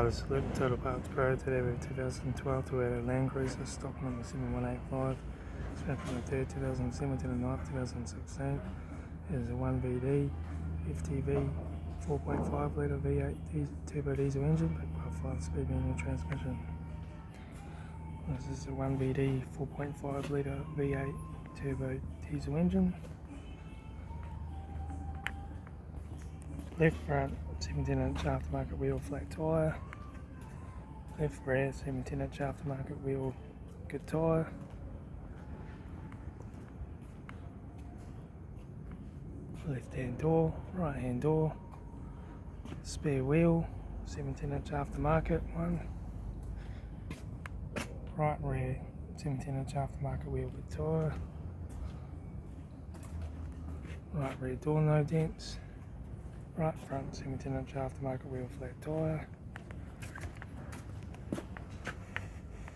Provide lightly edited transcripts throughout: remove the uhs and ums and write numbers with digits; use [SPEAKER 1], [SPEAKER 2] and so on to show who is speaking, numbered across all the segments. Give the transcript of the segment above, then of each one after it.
[SPEAKER 1] Hi, this is Litre, Total Parts Pro. Today we have 2012 Toyota Landcruiser, stock number 7185. Spent from the 3rd 2007 to the 9th 2016. It is a 1BD FTV 4.5 litre V8 turbo diesel engine backed by a 5-speed manual transmission. This is a 1BD 4.5 litre V8 turbo diesel engine. Left front 17-inch aftermarket wheel flat tyre. Left rear 17-inch aftermarket wheel good tyre. Left hand door, right hand door. Spare wheel 17-inch aftermarket one. Right rear 17-inch aftermarket wheel good tyre. Right rear door no dents. Right front 17-inch aftermarket wheel flat tyre.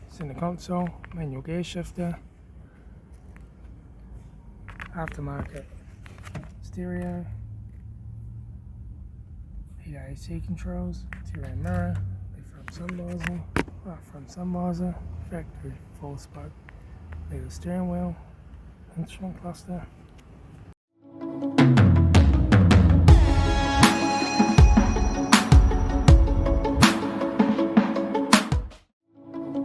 [SPEAKER 1] Center console, manual gear shifter. Aftermarket stereo. Heater AC controls, interior mirror, left front sun visor, right front sun visor, factory 4-spoke leather steering wheel, instrument cluster.